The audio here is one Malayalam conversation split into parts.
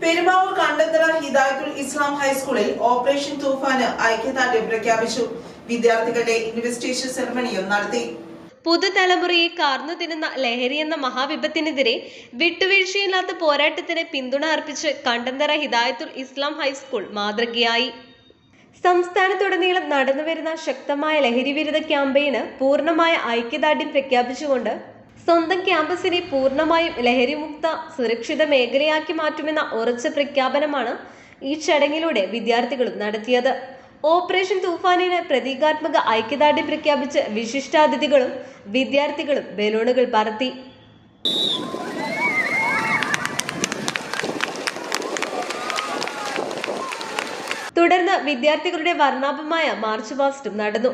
പെരുമ്പാവൂർ കണ്ടന്തറ ഹിദായത്തുൽ ഇസ്ലാം ഹൈസ്കൂളിൽ ഓപ്പറേഷൻ തൂഫാന് ഐക്യദാർഢ്യം പ്രഖ്യാപിച്ചു. വിദ്യാർത്ഥികളുടെ ഇൻവെസ്റ്റിഗേഷൻ സെറമണിയും നടത്തി. പുതുതലമുറയെ കാർന്നു തിന്നുന്ന ലഹരി എന്ന മഹാവിപത്തിനെതിരെ വിട്ടുവീഴ്ചയില്ലാത്ത പോരാട്ടത്തിന് പിന്തുണ അർപ്പിച്ച് കണ്ടന്തറ ഹിദായത്തുൽ ഇസ്ലാം ഹൈസ്കൂൾ മാതൃകയായി. സംസ്ഥാനത്തുടനീളം നടന്നുവരുന്ന ശക്തമായ ലഹരി വിരുദ്ധ ക്യാമ്പയിന് പൂർണ്ണമായ ഐക്യദാർഢ്യം പ്രഖ്യാപിച്ചുകൊണ്ട് സ്വന്തം ക്യാമ്പസിനെ പൂർണ്ണമായും ലഹരിമുക്ത സുരക്ഷിത മേഖലയാക്കി മാറ്റുമെന്ന ഉറച്ച പ്രഖ്യാപനമാണ് ഈ ചടങ്ങിലൂടെ വിദ്യാർത്ഥികളും നടത്തിയത്. ഓപ്പറേഷൻ തൂഫാനിന് പ്രതീകാത്മക ഐക്യദാർഢ്യം പ്രഖ്യാപിച്ച് വിശിഷ്ടാതിഥികളും വിദ്യാർത്ഥികളും ബലൂണുകൾ പറത്തി. തുടർന്ന് വിദ്യാർത്ഥികളുടെ വർണ്ണാഭമായ മാർച്ച് പാസ്റ്റും നടന്നു.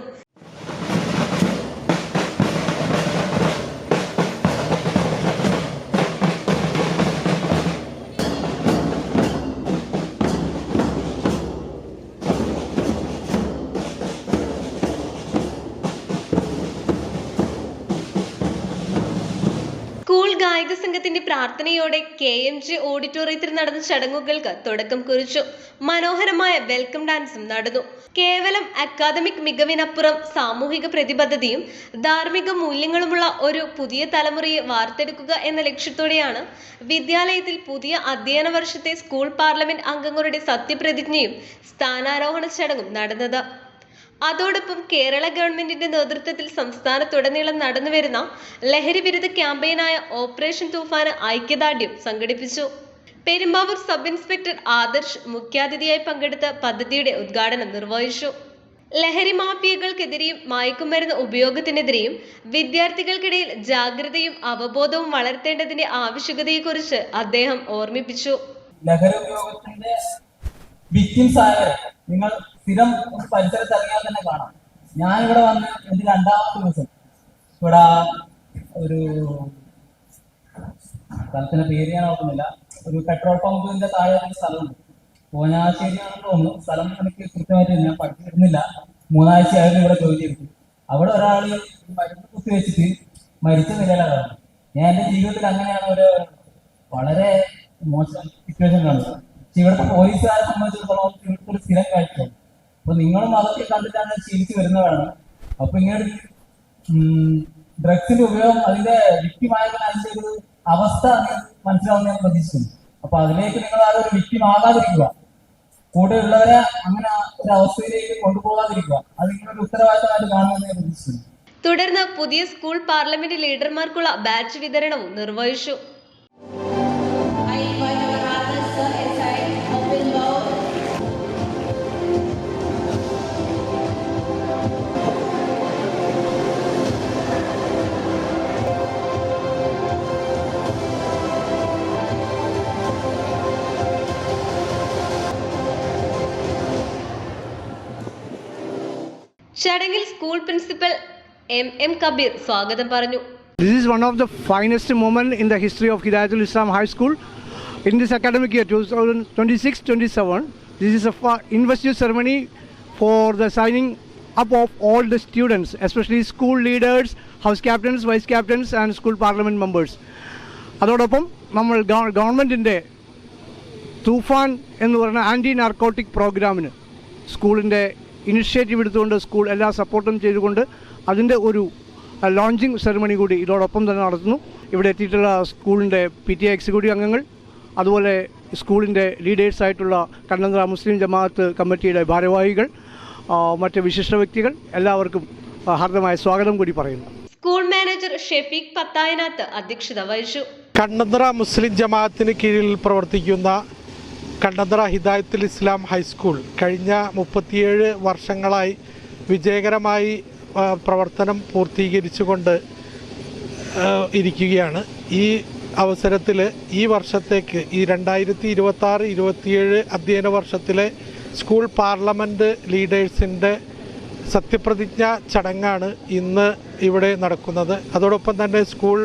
സ്കൂൾ ഗായക സംഘത്തിന്റെ പ്രാർത്ഥനയോടെ KMJ ഓഡിറ്റോറിയത്തിൽ നടന്ന ചടങ്ങുകൾക്ക് തുടക്കം കുറിച്ചു. മനോഹരമായ വെൽക്കം ഡാൻസും നടന്നു. കേവലം അക്കാദമിക് മികവിനപ്പുറം സാമൂഹിക പ്രതിബദ്ധതയും ധാർമ്മിക മൂല്യങ്ങളുമുള്ള ഒരു പുതിയ തലമുറയെ വാർത്തെടുക്കുക എന്ന ലക്ഷ്യത്തോടെയാണ് വിദ്യാലയത്തിൽ പുതിയ അധ്യയന വർഷത്തെ സ്കൂൾ പാർലമെന്റ് അംഗങ്ങളുടെ സത്യപ്രതിജ്ഞയും സ്ഥാനാരോഹണ ചടങ്ങും നടന്നത്. അതോടൊപ്പം കേരള ഗവൺമെന്റിന്റെ നേതൃത്വത്തിൽ സംസ്ഥാനത്തുടനീളം നടന്നുവരുന്ന ലഹരി വിരുദ്ധ ക്യാമ്പയിനായ ഓപ്പറേഷൻ തൂഫാന് ഐക്യദാർഢ്യം സംഘടിപ്പിച്ചു. പെരുമ്പാവൂർ സബ് ഇൻസ്പെക്ടർ ആദർശ് മുഖ്യാതിഥിയായി പങ്കെടുത്ത പദ്ധതിയുടെ ഉദ്ഘാടനം നിർവഹിച്ചു. ലഹരി മാഫിയകൾക്കെതിരെയും മയക്കുമരുന്ന് ഉപയോഗത്തിനെതിരെയും വിദ്യാർത്ഥികൾക്കിടയിൽ ജാഗ്രതയും അവബോധവും വളർത്തേണ്ടതിന്റെ ആവശ്യകതയെക്കുറിച്ച് അദ്ദേഹം ഓർമ്മിപ്പിച്ചു. ലഹരി ഉപയോഗത്തിന്റെ നിങ്ങൾ സ്ഥിരം പരിസരത്ത് ഇറങ്ങിയാൽ തന്നെ കാണാം. ഞാനിവിടെ വന്ന് എന്റെ 2ാമത്തെ ദിവസം ഇവിടെ ഒരു സ്ഥലത്തിന്റെ പേര് ഞാൻ ഓർക്കുന്നില്ല, ഒരു പെട്രോൾ പമ്പിന്റെ താഴെ ഒരു സ്ഥലമുണ്ട്, പോനാശ്ശേരിയാണെന്ന് തോന്നുന്നു. സ്ഥലം എനിക്ക് കൃത്യമായിട്ട് ഞാൻ പഠിച്ചിരുന്നില്ല. 3 ആഴ്ചയായിരുന്നു ഇവിടെ ജോലി ചെയ്തിട്ട്. അവിടെ ഒരാള് മരുന്ന് കുത്തി വെച്ചിട്ട് മരിച്ച നിലയിലാണ്. ഞാൻ എന്റെ ജീവിതത്തിൽ അങ്ങനെയാണ് ഒരു വളരെ മോശം സിറ്റുവേഷൻ കാണുന്നത്. പക്ഷെ ഇവിടുത്തെ പോലീസുകാരെ സംബന്ധിച്ചിടത്തോളം ഇവിടുത്തെ ഒരു സ്ഥിരം കാഴ്ചയാണ്. അപ്പൊ നിങ്ങളും അതൊക്കെ കണ്ടിട്ടാണ് ശീലിച്ചു വരുന്നതാണ്. അപ്പൊ ഇങ്ങനെ ഡ്രഗ്സിന്റെ ഉപയോഗം അതിന്റെ വിക്ടിമായതിന് അതിന്റെ ഒരു അവസ്ഥ മനസ്സിലാവുന്ന ഞാൻ പ്രതീക്ഷിക്കുന്നു. അപ്പൊ അതിലേക്ക് നിങ്ങൾ അതൊരു വിക്ടിമാകാതിരിക്കുക, കൂടെയുള്ളവരെ അങ്ങനെ ഒരു അവസ്ഥയിലേക്ക് കൊണ്ടുപോകാതിരിക്കുക, അത് നിങ്ങളൊരു ഉത്തരവാദിത്തമായിട്ട് കാണുമെന്ന് ഞാൻ പ്രതീക്ഷിക്കുന്നു. തുടർന്ന് പുതിയ സ്കൂൾ പാർലമെന്റ് ലീഡർമാർക്കുള്ള ബാച്ച് വിതരണവും നിർവഹിച്ചു. ചടങ്ങിൽ സ്കൂൾ പ്രിൻസിപ്പൽ M. Kabir സ്വാഗതം പറഞ്ഞു. This is one of the finest moments in the history of Hidayatul Islam High School in this academic year 2026-27. This is a investiture ceremony for the signing up of all the students, especially school leaders, house captains, vice captains and school parliament members. അതോടൊപ്പം നമ്മൾ ഗവൺമെൻറ്റിൻ്റെ തൂഫാൻ എന്ന് പറയുന്ന ആൻറ്റി നാർക്കോട്ടിക് പ്രോഗ്രാമിന് സ്കൂളിൻ്റെ ഇനിഷ്യേറ്റീവ് എടുത്തുകൊണ്ട് സ്കൂൾ എല്ലാ സപ്പോർട്ടും ചെയ്തുകൊണ്ട് അതിൻ്റെ ഒരു ലോഞ്ചിങ് സെറമണി കൂടി ഇതോടൊപ്പം തന്നെ നടത്തുന്നു. ഇവിടെ എത്തിയിട്ടുള്ള സ്കൂളിൻ്റെ PTA എക്സിക്യൂട്ടീവ് അംഗങ്ങൾ, അതുപോലെ സ്കൂളിൻ്റെ ലീഡേഴ്സായിട്ടുള്ള കണ്ടന്തറ മുസ്ലിം ജമാഅത്ത് കമ്മിറ്റിയുടെ ഭാരവാഹികൾ, മറ്റ് വിശിഷ്ട വ്യക്തികൾ, എല്ലാവർക്കും ഹാർദമായ സ്വാഗതം കൂടി പറയുന്നു. സ്കൂൾ മാനേജർ ഷെഫീഖ് പത്തായനാത്ത് അധ്യക്ഷത വഹിച്ചു. കണ്ടന്തറ മുസ്ലിം ജമാഅത്തിന് കീഴിൽ പ്രവർത്തിക്കുന്ന കണ്ടന്തറ ഹിദായത്തുൽ ഇസ്ലാം ഹൈസ്കൂൾ കഴിഞ്ഞ 37 വർഷങ്ങളായി വിജയകരമായി പ്രവർത്തനം പൂർത്തീകരിച്ചുകൊണ്ട് ഇരിക്കുകയാണ്. ഈ അവസരത്തിൽ ഈ വർഷത്തേക്ക് ഈ 2026-27 അധ്യയന വർഷത്തിലെ സ്കൂൾ പാർലമെൻറ്റ് ലീഡേഴ്സിൻ്റെ സത്യപ്രതിജ്ഞ ചടങ്ങാണ് ഇന്ന് ഇവിടെ നടക്കുന്നത്. അതോടൊപ്പം തന്നെ school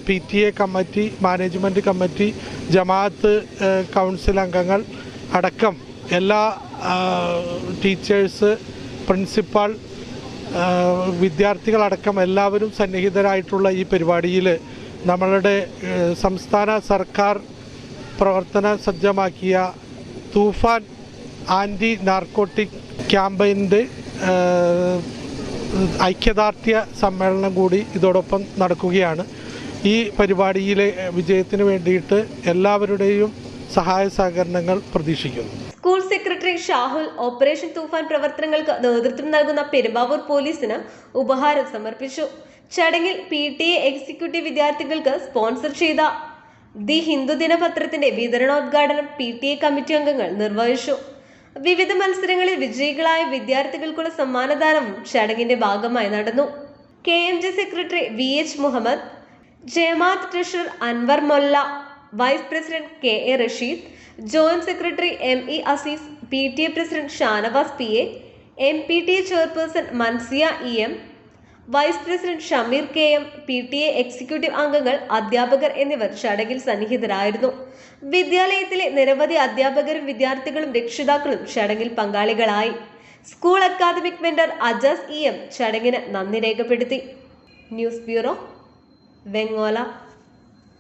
PTA committee, management committee, ജമാഅത്ത് കൗൺസിൽ അംഗങ്ങൾ അടക്കം എല്ലാ ടീച്ചേഴ്സ്, പ്രിൻസിപ്പാൾ, വിദ്യാർത്ഥികളടക്കം എല്ലാവരും സന്നിഹിതരായിട്ടുള്ള ഈ പരിപാടിയിൽ നമ്മളുടെ സംസ്ഥാന സർക്കാർ പ്രവർത്തന സജ്ജമാക്കിയ തൂഫാൻ ആൻറ്റി നാർക്കോട്ടിക് ക്യാമ്പയിൻ്റെ ഐക്യദാർഢ്യ സമ്മേളനം കൂടി ഇതോടൊപ്പം നടക്കുകയാണ്. ഈ പരിപാടിയിലെ വിജയത്തിന് വേണ്ടിയിട്ട് എല്ലാവരുടെയും സഹായ സഹകരണങ്ങൾ പ്രതീക്ഷിക്കുന്നു. സ്കൂൾ സെക്രട്ടറി ഷാഹുൽ ഓപ്പറേഷൻ തൂഫാൻ പ്രവർത്തനങ്ങൾക്ക് നേതൃത്വം നൽകുന്ന പെരുമ്പാവൂർ പോലീസിന് ഉപഹാരം സമർപ്പിച്ചു. ചടങ്ങിൽ PTA എക്സിക്യൂട്ടീവ് വിദ്യാർത്ഥികൾക്ക് സ്പോൺസർ ചെയ്ത ദി ഹിന്ദു ദിനപത്രത്തിന്റെ വിതരണോദ്ഘാടനം PTA കമ്മിറ്റി അംഗങ്ങൾ നിർവഹിച്ചു. വിവിധ മത്സരങ്ങളിൽ വിജയികളായ വിദ്യാർത്ഥികൾക്കുള്ള സമ്മാനദാനവും ചടങ്ങിന്റെ ഭാഗമായി നടന്നു. KMJ സെക്രട്ടറി VH മുഹമ്മദ്, ജമാഅത്ത് treasurer Anwar Molla, vice president KA Rasheed, joint secretary ME Azeez, PTA president Shanavas PA, MPTA chairperson Mansiya EM, vice president Shameer KM, PTA executive അംഗങ്ങൾ, അധ്യാപകർ എന്നിവർ ചടങ്ങിൽ സന്നിഹിതരായിരുന്നു. വിദ്യാലയത്തിലെ നിരവധി അധ്യാപകരും വിദ്യാർത്ഥികളും രക്ഷിതാക്കളും ചടങ്ങിൽ പങ്കാളികളായി. School academic mentor Ajas EM ചടങ്ങിന് നന്ദി രേഖപ്പെടുത്തി. News bureau, Vengola.